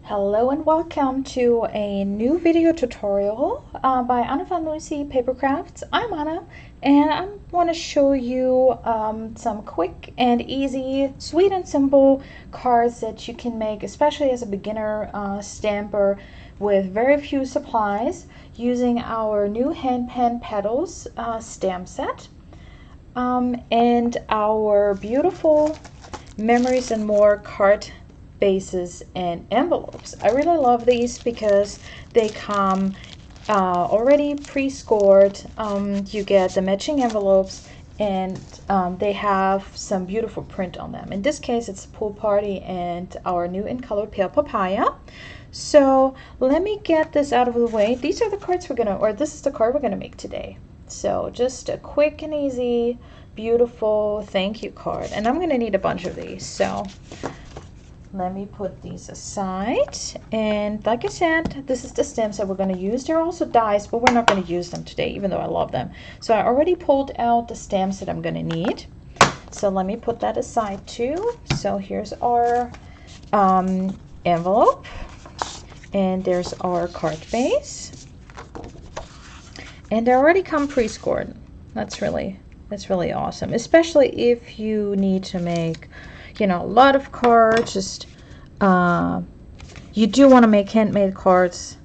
Hello and welcome to a new video tutorial by Anna van Lucy Paper Crafts. I'm Anna and I want to show you some quick and easy, sweet and simple cards that you can make, especially as a beginner stamper with very few supplies, using our new hand pen Petals stamp set and our beautiful Memories and More card bases and envelopes. I really love these because they come already pre-scored. You get the matching envelopes and they have some beautiful print on them. In this case it's Pool Party and our new in color Pale Papaya. So let me get this out of the way. These are the cards this is the card we're gonna make today. So just a quick and easy, beautiful thank you card. And I'm gonna need a bunch of these. So let me put these aside, and like I said, this is the stamps that we're going to use. They're also dies, but we're not going to use them today, even though I love them. So I already pulled out the stamps that I'm going to need. So let me put that aside too. So here's our envelope, and there's our card base, and they already come pre-scored. That's really awesome, especially if you need to make a lot of cards. Just you do want to make handmade cards,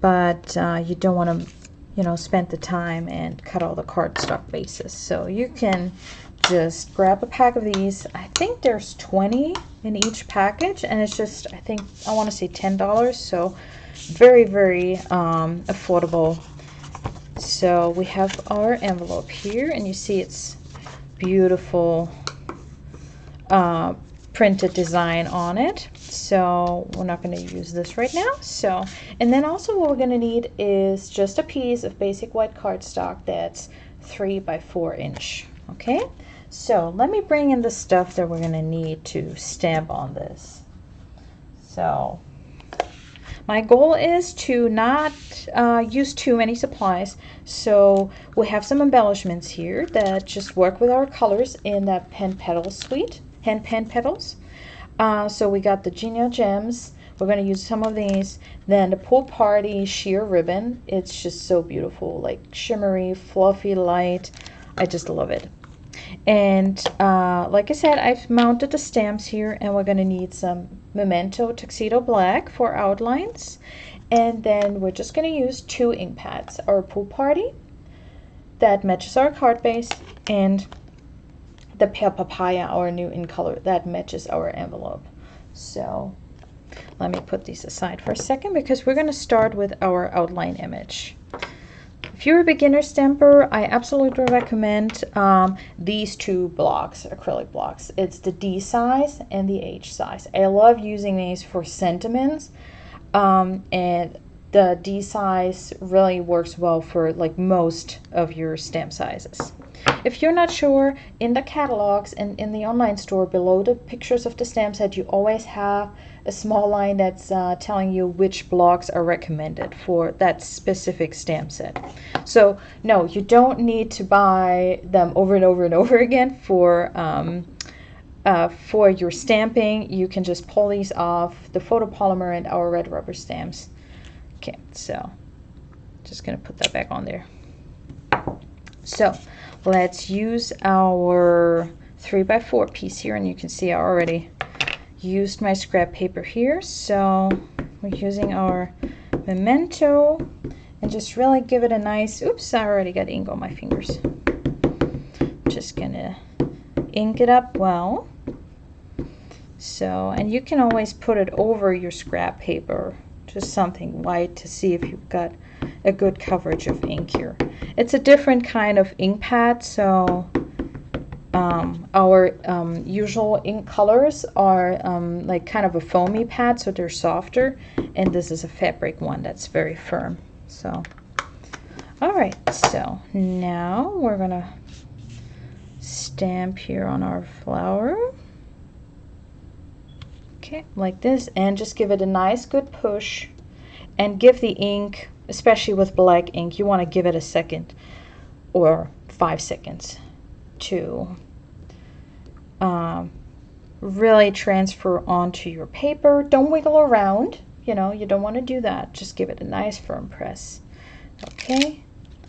but you don't want to spend the time and cut all the cardstock bases. So you can just grab a pack of these. I think there's 20 in each package, and it's just, I want to say $10, so very affordable. So we have our envelope here, and you see it's beautiful printed design on it. So we're not going to use this right now. So, and then also what we're going to need is just a piece of basic white cardstock that's 3 by 4 inch. Okay, so let me bring in the stuff that we're going to need to stamp on this. So my goal is to not use too many supplies. So we have some embellishments here that just work with our colors in that pen petal suite. Hand pen petals. So we got the Genial Gems. We're going to use some of these. Then the Pool Party sheer ribbon. It's just so beautiful, like shimmery, fluffy, light. I just love it. And like I said, I've mounted the stamps here, and we're going to need some Memento Tuxedo Black for outlines. And then we're just going to use 2 ink pads. Our Pool Party that matches our card base, and the Pale Papaya, our new in color, that matches our envelope. So let me put these aside for a second, because we're going to start with our outline image. If you're a beginner stamper, I absolutely recommend these 2 blocks, acrylic blocks. It's the D size and the H size. I love using these for sentiments, and the D size really works well for like most of your stamp sizes. If you're not sure, in the catalogs and in the online store below the pictures of the stamp set, you always have a small line that's telling you which blocks are recommended for that specific stamp set. So no, you don't need to buy them over and over and over again for your stamping. You can just pull these off the photopolymer and our red rubber stamps. Okay, so just gonna put that back on there. So let's use our 3 by 4 piece here, and you can see I already used my scrap paper here. So we're using our Memento and just really give it a nice, oops, I already got ink on my fingers. Just gonna ink it up well. So, and you can always put it over your scrap paper, just something white, to see if you've got a good coverage of ink here. It's a different kind of ink pad, so our usual ink colors are like kind of a foamy pad, so they're softer, and this is a fabric one that's very firm. So alright, so now we're gonna stamp here on our flower. Okay, like this, and just give it a nice good push, and give the ink, especially with black ink, you want to give it a second or 5 seconds to really transfer onto your paper. Don't wiggle around, you know, you don't want to do that. Just give it a nice firm press. Okay,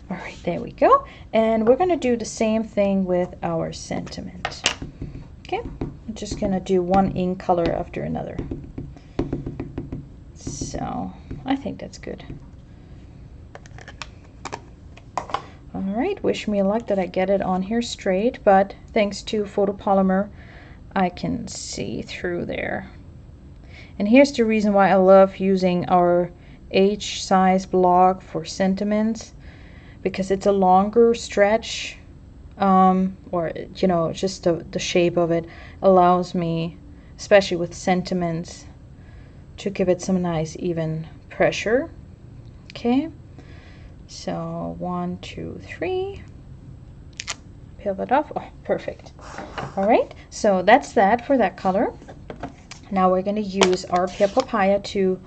all right, there we go. And we're going to do the same thing with our sentiment. Okay, I'm just going to do one ink color after another. So I think that's good. All right, wish me luck that I get it on here straight, but thanks to photopolymer, I can see through there. And here's the reason why I love using our H size block for sentiments, because it's a longer stretch, or you know, just the shape of it allows me, especially with sentiments, to give it some nice even pressure. Okay, so 1, 2, 3. Peel that off. Oh, perfect. All right, so that's that for that color. Now we're going to use our pale papaya to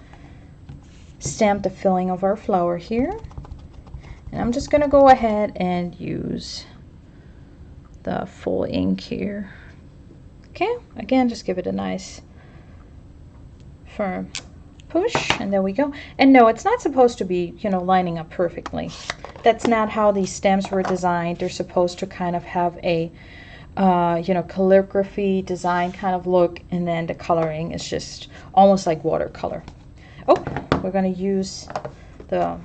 stamp the filling of our flower here. And I'm just going to go ahead and use the full ink here. Okay, again, just give it a nice firm push, and there we go. And no, it's not supposed to be, you know, lining up perfectly. That's not how these stamps were designed. They're supposed to kind of have a you know, calligraphy design kind of look, and then the coloring is just almost like watercolor. Oh, we're going to use the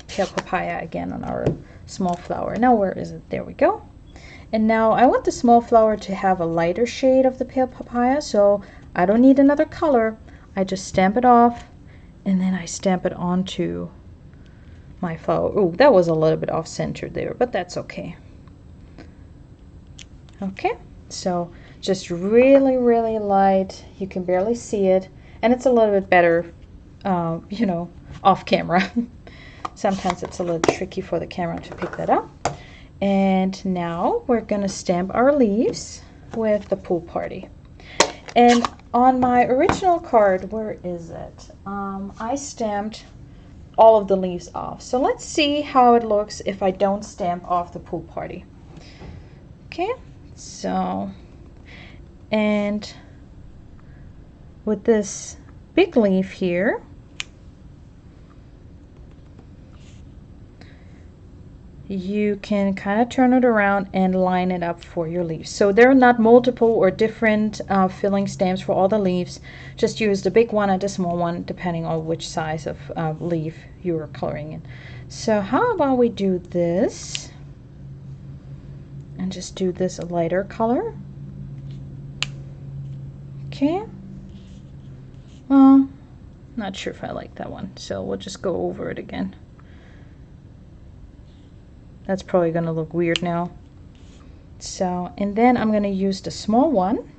pale papaya again on our small flower. Now where is it? There we go. And now I want the small flower to have a lighter shade of the pale papaya, so I don't need another color. I just stamp it off, and then I stamp it onto my flower. Oh, that was a little bit off center there, but that's okay. Okay, so just really, really light. You can barely see it, and it's a little bit better, you know, off camera. Sometimes it's a little tricky for the camera to pick that up. And now we're gonna stamp our leaves with the pool party. And on my original card, where is it? I stamped all of the leaves off. So let's see how it looks if I don't stamp off the pool party. Okay. So, and with this big leaf here, you can kind of turn it around and line it up for your leaves. So there are not multiple or different filling stamps for all the leaves. Just use the big one and the small one depending on which size of leaf you are coloring in. So how about we do this? And just do this a lighter color. Okay. Well, not sure if I like that one, so we'll just go over it again. That's probably going to look weird now. So, and then I'm going to use the small one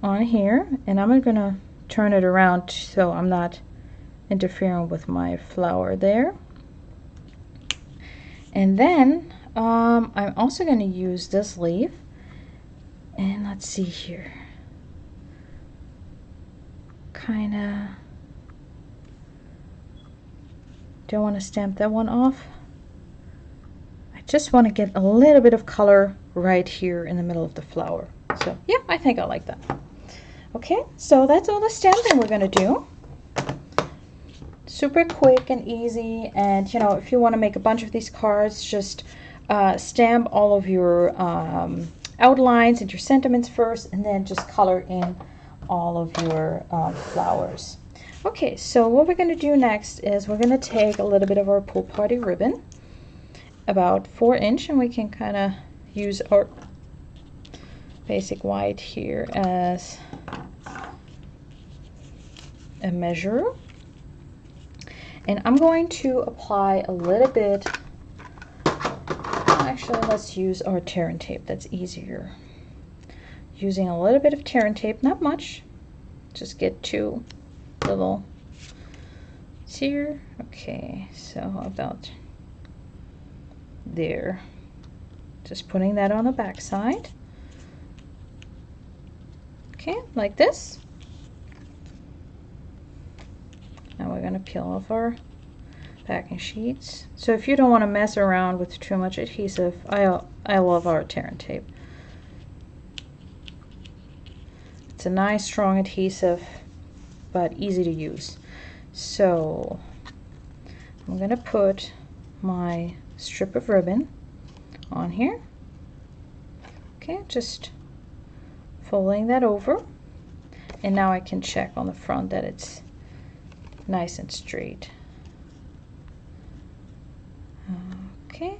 on here, and I'm going to turn it around so I'm not interfering with my flower there. And then I'm also going to use this leaf, and let's see here, kind of don't want to stamp that one off. I just want to get a little bit of color right here in the middle of the flower. So yeah, I think I like that. Okay, so that's all the stamping we're going to do. Super quick and easy, and you know, if you want to make a bunch of these cards, just stamp all of your outlines and your sentiments first, and then just color in all of your flowers. Okay, so what we're going to do next is we're going to take a little bit of our pool party ribbon, about 4 inch, and we can kind of use our basic white here as a measure. And I'm going to apply a little bit, actually let's use our tear and tape, that's easier. Using a little bit of tear and tape, not much, just get 2 little here. Okay, so about there. Just putting that on the back side. Okay, like this. Now we're going to peel off our packing sheets. So if you don't want to mess around with too much adhesive, I love our tear and tape. It's a nice strong adhesive, but easy to use. So I'm gonna put my strip of ribbon on here. Okay, just folding that over, and now I can check on the front that it's nice and straight. Okay.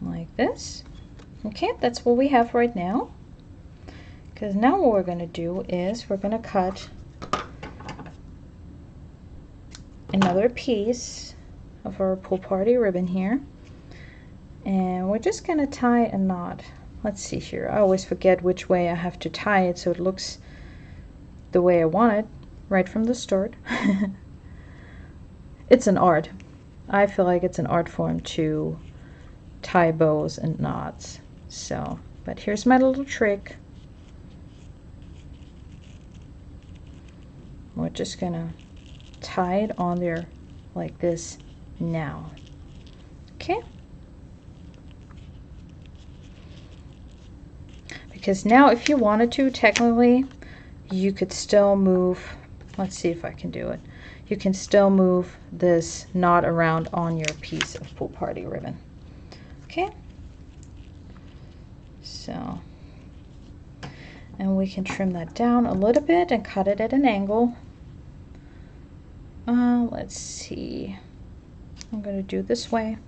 Like this. Okay, that's what we have right now. Because now what we're going to do is we're going to cut another piece of our pool party ribbon here, and we're just going to tie a knot. Let's see here. I always forget which way I have to tie it so it looks the way I want it right from the start. It's an art. I feel like it's an art form to tie bows and knots. So, but here's my little trick. We're just gonna tie it on there like this now. Okay? Because now if you wanted to, technically, you could still move, let's see if I can do it. You can still move this knot around on your piece of pool party ribbon. Okay? So, and we can trim that down a little bit and cut it at an angle. Let's see. I'm going to do this way.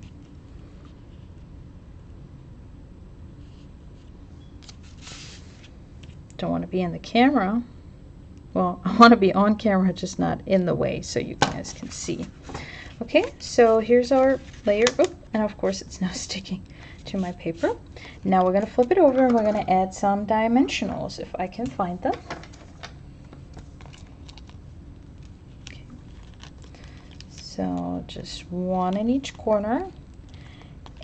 Don't want to be in the camera. Well, I want to be on camera, just not in the way so you guys can see. Okay, so here's our layer. Oh, and of course it's now sticking to my paper. Now we're going to flip it over and we're going to add some dimensionals if I can find them. Okay. So just one in each corner.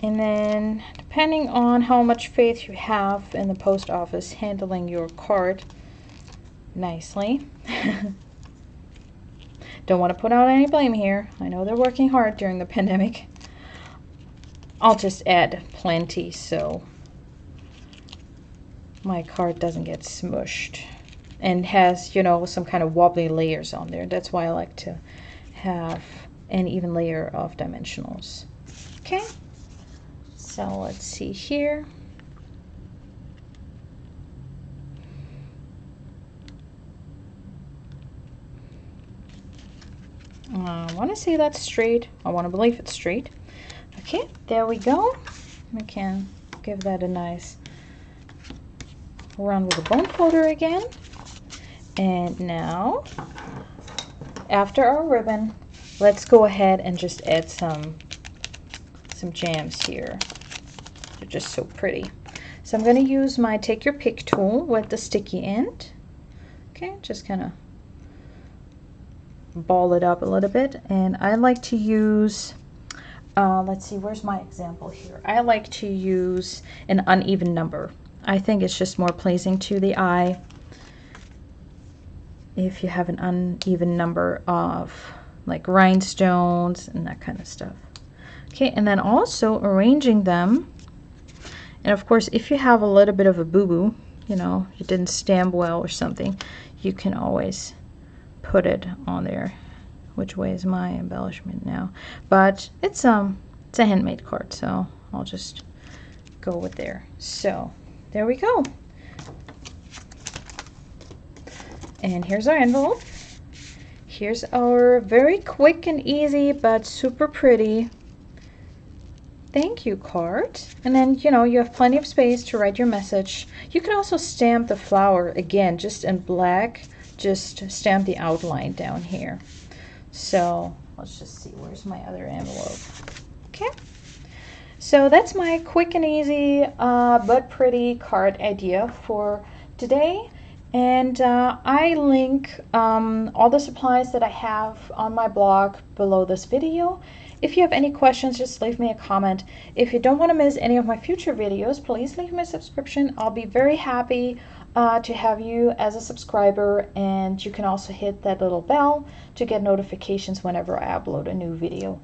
And then depending on how much faith you have in the post office handling your card nicely. Don't want to put out any blame here. I know they're working hard during the pandemic. I'll just add plenty so my card doesn't get smushed and has, you know, some kind of wobbly layers on there. That's why I like to have an even layer of dimensionals. Okay, so let's see here. I want to say that's straight. I want to believe it's straight. Okay, there we go. We can give that a nice run with the bone folder again. And now, after our ribbon, let's go ahead and just add some jams here. They're just so pretty. So I'm going to use my Take Your Pick tool with the sticky end. Okay, just kind of ball it up a little bit, and I like to use let's see, where's my example here? I like to use an uneven number. I think it's just more pleasing to the eye if you have an uneven number of like rhinestones and that kind of stuff. Okay, and then also arranging them, and of course if you have a little bit of a boo-boo, you know, you didn't stamp well or something, you can always put it on there. Which way is my embellishment now? But it's a handmade card, so I'll just go with there. So there we go. And here's our envelope. Here's our very quick and easy but super pretty thank you card. And then, you know, you have plenty of space to write your message. You can also stamp the flower again, just in black. Just stamp the outline down here. So let's just see, where's my other envelope? Okay, so that's my quick and easy but pretty card idea for today. And I link all the supplies that I have on my blog below this video. If you have any questions, just leave me a comment. If you don't want to miss any of my future videos, please leave me a subscription. I'll be very happy to have you as a subscriber, and you can also hit that little bell to get notifications whenever I upload a new video.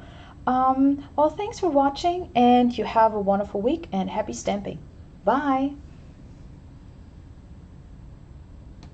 Well, thanks for watching, and you have a wonderful week, and happy stamping. Bye!